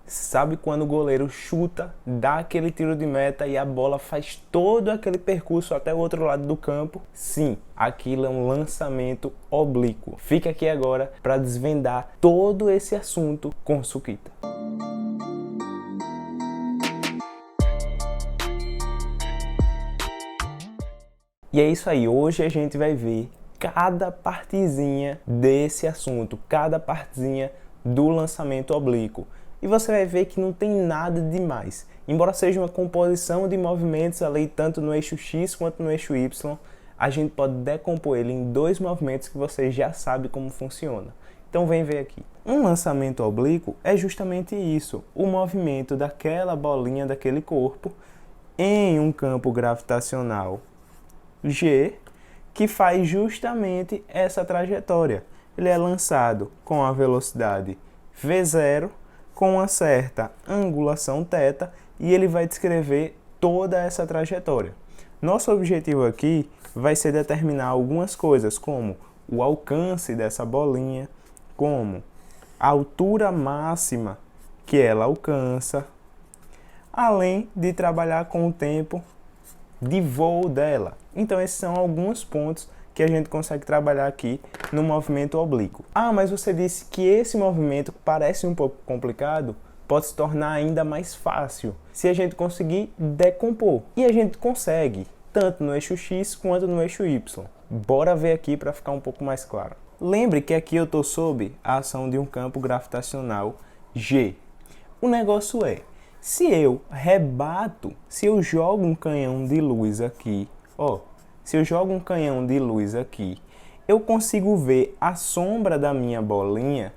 Sabe quando o goleiro chuta, dá aquele tiro de meta e a bola faz todo aquele percurso até o outro lado do campo? Sim, aquilo é um lançamento oblíquo. Fica aqui agora para desvendar todo esse assunto com Sukita. E é isso aí, hoje a gente vai ver cada partezinha desse assunto, cada partezinha do lançamento oblíquo. E você vai ver que não tem nada demais. Embora seja uma composição de movimentos ali, tanto no eixo X quanto no eixo Y, a gente pode decompor ele em dois movimentos que você já sabe como funciona. Então vem ver aqui. Um lançamento oblíquo é justamente isso, o movimento daquela bolinha daquele corpo em um campo gravitacional G, que faz justamente essa trajetória. Ele é lançado com a velocidade V0, com uma certa angulação θ, e ele vai descrever toda essa trajetória. Nosso objetivo aqui vai ser determinar algumas coisas, como o alcance dessa bolinha, como a altura máxima que ela alcança, além de trabalhar com o tempo de voo dela. Então esses são alguns pontos que a gente consegue trabalhar aqui no movimento oblíquo. Ah, mas você disse que esse movimento parece um pouco complicado, pode se tornar ainda mais fácil se a gente conseguir decompor. E a gente consegue, tanto no eixo X quanto no eixo Y. Bora ver aqui para ficar um pouco mais claro. Lembre que aqui eu estou sob a ação de um campo gravitacional G. O negócio é, se eu rebato, se eu jogo um canhão de luz aqui, se eu jogo um canhão de luz aqui, eu consigo ver a sombra da minha bolinha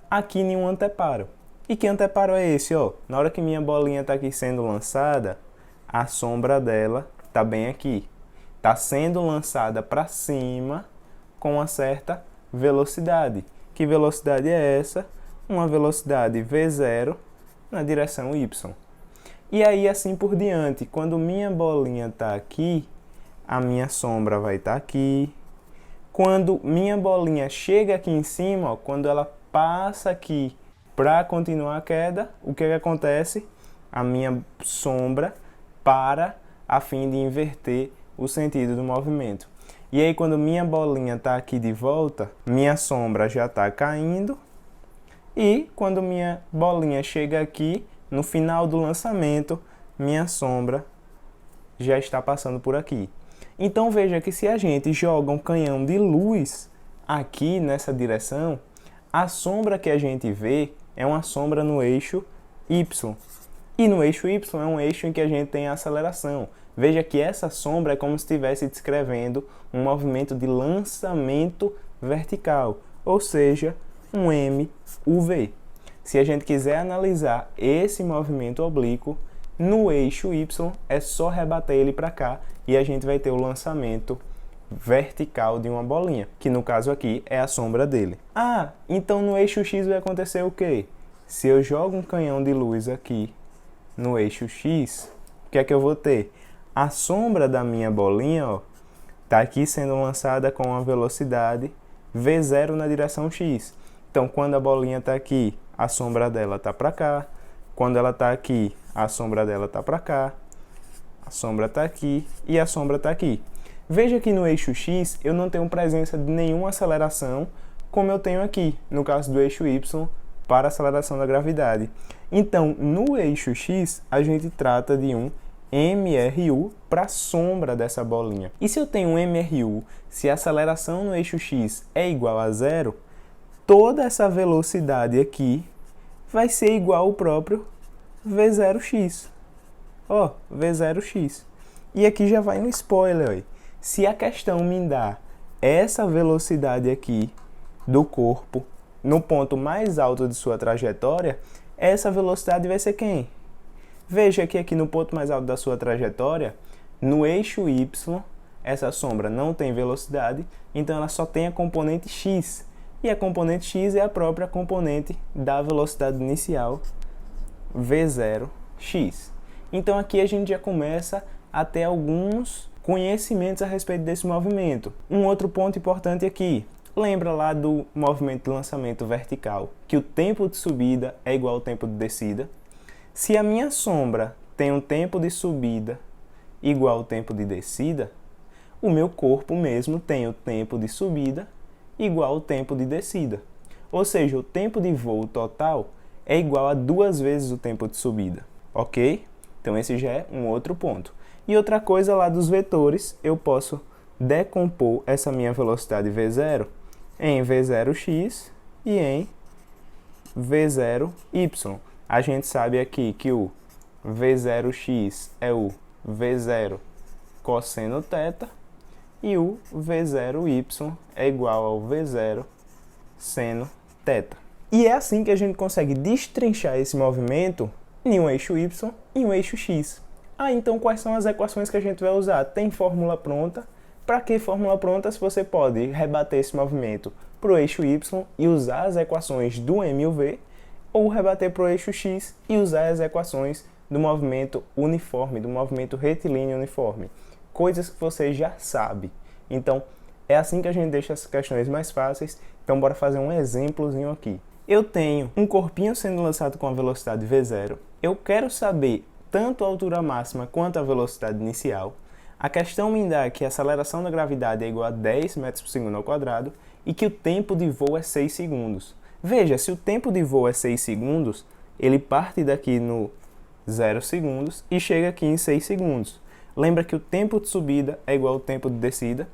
aqui em um anteparo. E que anteparo é esse? Na hora que minha bolinha está aqui sendo lançada, a sombra dela está bem aqui. Está sendo lançada para cima com uma certa velocidade. Que velocidade é essa? Uma velocidade V0 na direção Y. E aí assim por diante, quando minha bolinha está aqui, a minha sombra vai estar aqui. Quando minha bolinha chega aqui em cima, quando ela passa aqui para continuar a queda, o que acontece? A minha sombra para a fim de inverter o sentido do movimento. E aí quando minha bolinha está aqui de volta, minha sombra já está caindo. E quando minha bolinha chega aqui, no final do lançamento, minha sombra já está passando por aqui. Então veja que se a gente joga um canhão de luz aqui nessa direção, a sombra que a gente vê é uma sombra no eixo Y. E no eixo Y é um eixo em que a gente tem a aceleração. Veja que essa sombra é como se estivesse descrevendo um movimento de lançamento vertical, ou seja, um MUV. Se a gente quiser analisar esse movimento oblíquo, no eixo Y é só rebater ele para cá e a gente vai ter o lançamento vertical de uma bolinha, que no caso aqui é a sombra dele. Ah, então no eixo X vai acontecer o quê? Se eu jogo um canhão de luz aqui no eixo X, o que é que eu vou ter? A sombra da minha bolinha está aqui sendo lançada com a velocidade V0 na direção X. Então, quando a bolinha está aqui, a sombra dela está para cá. Quando ela está aqui, a sombra dela está para cá. A sombra está aqui e a sombra está aqui. Veja que no eixo X eu não tenho presença de nenhuma aceleração, como eu tenho aqui, no caso do eixo Y, para a aceleração da gravidade. Então, no eixo X, a gente trata de um MRU para a sombra dessa bolinha. E se eu tenho um MRU, se a aceleração no eixo X é igual a zero, toda essa velocidade aqui vai ser igual ao próprio V0x. V0x. E aqui já vai no spoiler. Se a questão me dá essa velocidade aqui do corpo no ponto mais alto de sua trajetória, essa velocidade vai ser quem? Veja que aqui no ponto mais alto da sua trajetória, no eixo Y, essa sombra não tem velocidade, então ela só tem a componente x. E a componente x é a própria componente da velocidade inicial, V0x. Então aqui a gente já começa a ter alguns conhecimentos a respeito desse movimento. Um outro ponto importante aqui, Lembra lá do movimento de lançamento vertical, que o tempo de subida é igual ao tempo de descida? Se a minha sombra tem um tempo de subida igual ao tempo de descida, o meu corpo mesmo tem o tempo de subida igual ao tempo de descida. Ou seja, o tempo de voo total é igual a 2 vezes o tempo de subida, ok? Então esse já é um outro ponto. E outra coisa lá dos vetores, eu posso decompor essa minha velocidade V0 em V0x e em V0y. A gente sabe aqui que o V0x é o V0 cosseno θ e o V0y é igual ao V0 seno θ. E é assim que a gente consegue destrinchar esse movimento em um eixo y e um eixo x. Então quais são as equações que a gente vai usar? Tem fórmula pronta? Para que fórmula pronta se você pode rebater esse movimento para o eixo y e usar as equações do m e o v, ou rebater para o eixo x e usar as equações do movimento uniforme, do movimento retilíneo uniforme. Coisas que você já sabe. Então, é assim que a gente deixa as questões mais fáceis. Então, bora fazer um exemplozinho aqui. Eu tenho um corpinho sendo lançado com a velocidade v0. Eu quero saber tanto a altura máxima quanto a velocidade inicial. A questão me dá que a aceleração da gravidade é igual a 10 metros por segundo ao quadrado e que o tempo de voo é 6 segundos. Veja, se o tempo de voo é 6 segundos, ele parte daqui no 0 segundos e chega aqui em 6 segundos. Lembra que o tempo de subida é igual ao tempo de descida?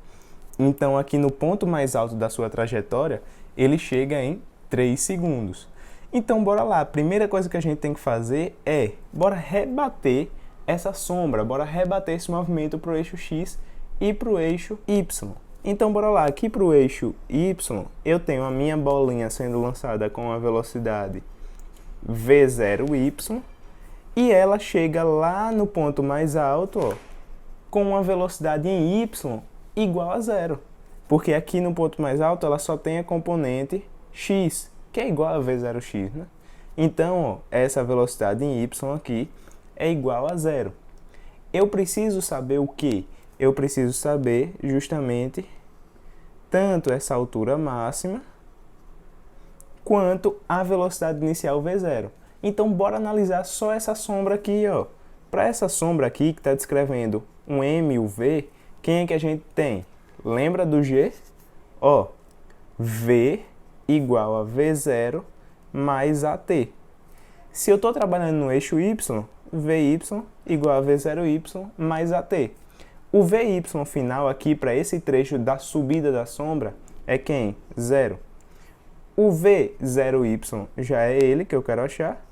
Então, aqui no ponto mais alto da sua trajetória, ele chega em 3 segundos. Então, bora lá. A primeira coisa que a gente tem que fazer é, bora rebater essa sombra, bora rebater esse movimento para o eixo x e para o eixo y. Então, bora lá. Aqui para o eixo y, eu tenho a minha bolinha sendo lançada com a velocidade v0y e ela chega lá no ponto mais alto, ó, com uma velocidade em y igual a 0. Porque aqui no ponto mais alto ela só tem a componente x, que é igual a v0x, né? Então, ó, essa velocidade em y aqui é igual a 0. Eu preciso saber o quê? Eu preciso saber justamente tanto essa altura máxima quanto a velocidade inicial v0. Então, bora analisar só essa sombra aqui, ó. Para essa sombra aqui, que está descrevendo um m e o v, quem é que a gente tem? Lembra do g? Ó, v igual a v0 mais at. Se eu estou trabalhando no eixo y, vy igual a v0y mais at. O vy final aqui para esse trecho da subida da sombra é quem? 0. O v0y já é ele que eu quero achar.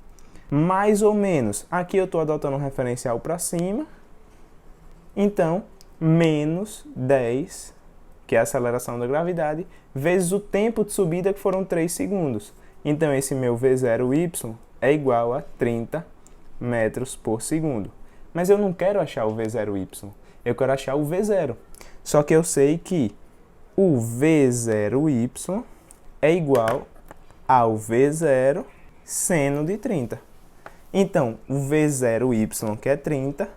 Mais ou menos, aqui eu estou adotando um referencial para cima. Então, menos 10, que é a aceleração da gravidade, vezes o tempo de subida, que foram 3 segundos. Então, esse meu v0y é igual a 30 metros por segundo. Mas eu não quero achar o v0y, eu quero achar o v0. Só que eu sei que o v0y é igual ao v0 seno de 30. Então, o v0y, que é 30,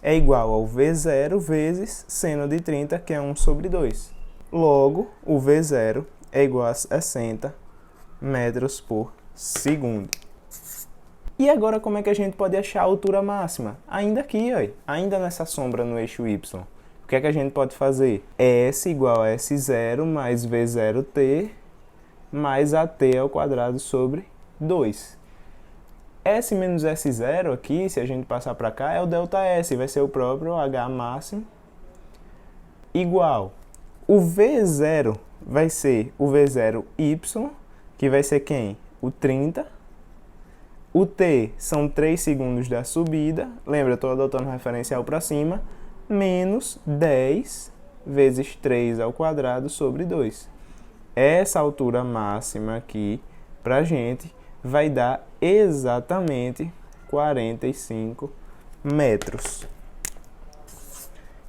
é igual ao v0 vezes seno de 30, que é 1 sobre 2. Logo, o v0 é igual a 60 metros por segundo. E agora, como é que a gente pode achar a altura máxima? Ainda aqui, ó, ainda nessa sombra no eixo y. O que é que a gente pode fazer? S igual a S0 mais V0t mais AT ao quadrado sobre 2. S menos S0 aqui, se a gente passar para cá, é o ΔS, vai ser o próprio H máximo, igual. O V0 vai ser o V0y, que vai ser quem? O 30. O T são 3 segundos da subida, lembra, eu estou adotando referencial para cima, menos 10 vezes 3 ao quadrado sobre 2. Essa altura máxima aqui, para a gente, vai dar exatamente 45 metros.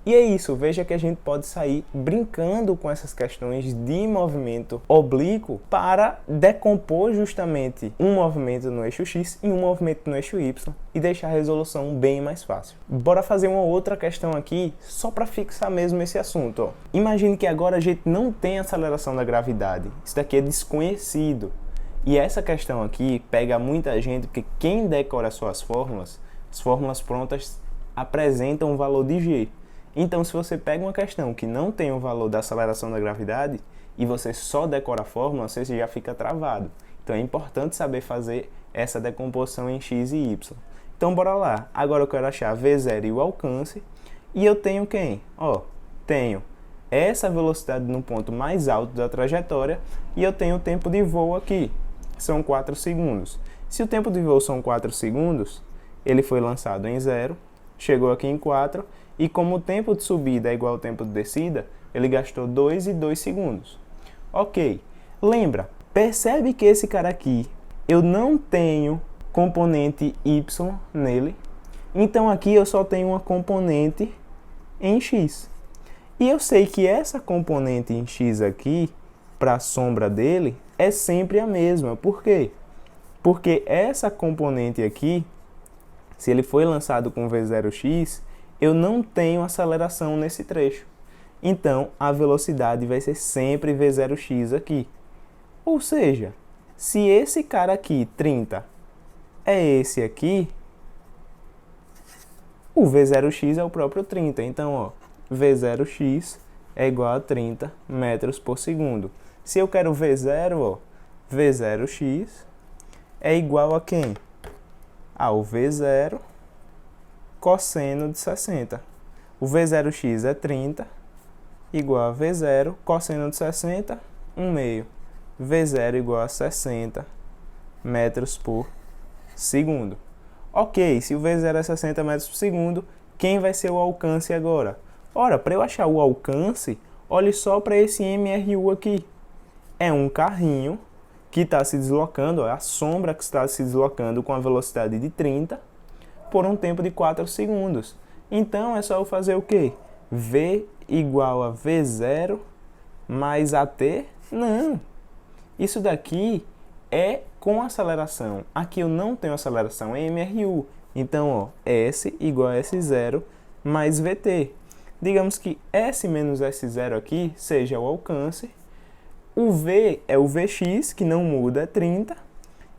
E é isso, veja que a gente pode sair brincando com essas questões de movimento oblíquo para decompor justamente um movimento no eixo X e um movimento no eixo Y e deixar a resolução bem mais fácil. Bora fazer uma outra questão aqui, só para fixar mesmo esse assunto. Ó. Imagine que agora a gente não tem aceleração da gravidade, isso daqui é desconhecido. E essa questão aqui pega muita gente, porque quem decora suas fórmulas, as fórmulas prontas apresentam um valor de G. Então, se você pega uma questão que não tem o valor da aceleração da gravidade e você só decora a fórmula, você já fica travado. Então, é importante saber fazer essa decomposição em x e y. Então, bora lá. Agora eu quero achar V0 e o alcance. E eu tenho quem? Ó, tenho essa velocidade no ponto mais alto da trajetória e eu tenho o tempo de voo aqui. São 4 segundos. Se o tempo de voo são 4 segundos, ele foi lançado em 0, chegou aqui em 4, e como o tempo de subida é igual ao tempo de descida, ele gastou 2 e 2 segundos. Ok, lembra, percebe que esse cara aqui, eu não tenho componente y nele, então aqui eu só tenho uma componente em x. E eu sei que essa componente em x aqui, para a sombra dele, é sempre a mesma. Por quê? Porque essa componente aqui, se ele foi lançado com v0x, eu não tenho aceleração nesse trecho. Então, a velocidade vai ser sempre v0x aqui. Ou seja, se esse cara aqui, 30, é esse aqui, o v0x é o próprio 30. Então, ó, v0x é igual a 30 metros por segundo. Se eu quero v0, ó, v0x é igual a quem? Ao v0 cosseno de 60. O v0x é 30, igual a v0, cosseno de 60, 1 meio. v0 igual a 60 metros por segundo. Ok, se o v0 é 60 metros por segundo, quem vai ser o alcance agora? Ora, para eu achar o alcance, olhe só para esse MRU aqui. É um carrinho que está se deslocando, é a sombra que está se deslocando com a velocidade de 30 por um tempo de 4 segundos. Então, é só eu fazer o quê? V igual a V0 mais AT? Não. Isso daqui é com aceleração. Aqui eu não tenho aceleração, é MRU. Então, ó, S igual a S0 mais VT. Digamos que S menos S0 aqui seja o alcance. O V é o Vx, que não muda, é 30.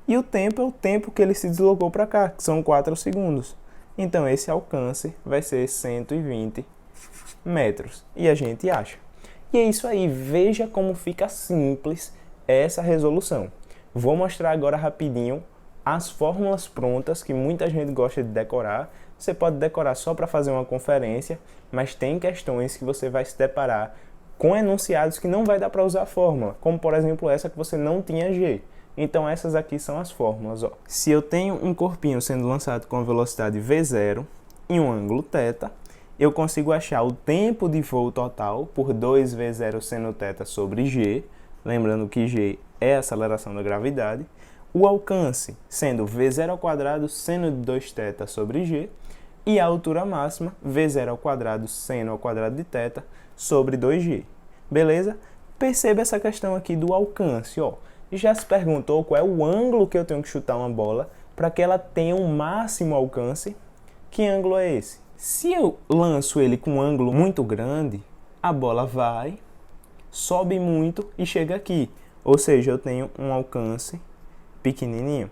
E o tempo é o tempo que ele se deslocou para cá, que são 4 segundos. Então, esse alcance vai ser 120 metros. E a gente acha. E é isso aí. Veja como fica simples essa resolução. Vou mostrar agora rapidinho as fórmulas prontas que muita gente gosta de decorar. Você pode decorar só para fazer uma conferência, mas tem questões que você vai se deparar com enunciados que não vai dar para usar a fórmula, como por exemplo essa que você não tinha G. Então essas aqui são as fórmulas. Ó. Se eu tenho um corpinho sendo lançado com a velocidade V0 e um ângulo θ, eu consigo achar o tempo de voo total por 2V0 seno θ sobre G, lembrando que G é a aceleração da gravidade, o alcance sendo V0 ao quadrado seno de 2θ sobre G, e a altura máxima, V0 ao quadrado seno ao quadrado de θ sobre 2G. Beleza? Perceba essa questão aqui do alcance. Ó. Já se perguntou qual é o ângulo que eu tenho que chutar uma bola para que ela tenha um máximo alcance? Que ângulo é esse? Se eu lanço ele com um ângulo muito grande, a bola vai, sobe muito e chega aqui. Ou seja, eu tenho um alcance pequenininho.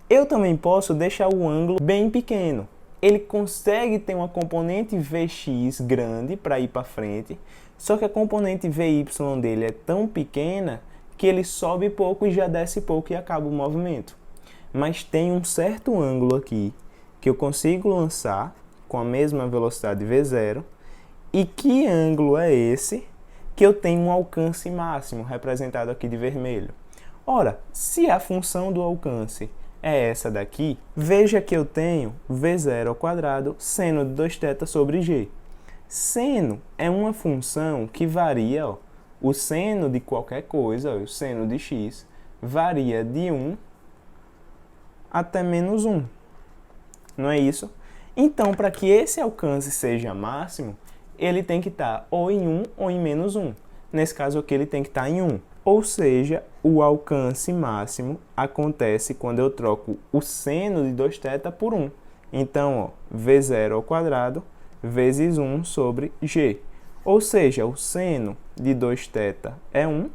Eu também posso deixar o ângulo bem pequeno. Ele consegue ter uma componente Vx grande para ir para frente, só que a componente Vy dele é tão pequena que ele sobe pouco e já desce pouco e acaba o movimento. Mas tem um certo ângulo aqui que eu consigo lançar com a mesma velocidade V0. E que ângulo é esse que eu tenho um alcance máximo, representado aqui de vermelho? Ora, se a função do alcance é essa daqui, veja que eu tenho V0 ao quadrado seno de 2θ sobre G. Seno é uma função que varia, ó, o seno de qualquer coisa, ó, o seno de x, varia de 1 até menos 1. Não é isso? Então, para que esse alcance seja máximo, ele tem que estar ou em 1 ou em menos 1. Nesse caso aqui, ele tem que estar em 1. Ou seja, o alcance máximo acontece quando eu troco o seno de 2θ por 1. Então, ó, V0 ao quadrado vezes 1 sobre G. Ou seja, o seno de 2θ é 1.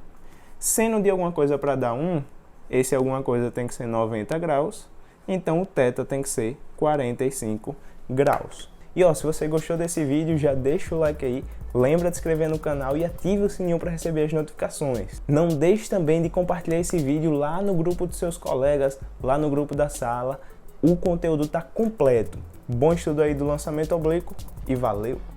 Seno de alguma coisa para dar 1, esse alguma coisa tem que ser 90 graus. Então, o θ tem que ser 45 graus. E ó, se você gostou desse vídeo, já deixa o like aí, lembra de se inscrever no canal e ative o sininho para receber as notificações. Não deixe também de compartilhar esse vídeo lá no grupo dos seus colegas, lá no grupo da sala. O conteúdo está completo. Bom estudo aí do lançamento oblíquo e valeu!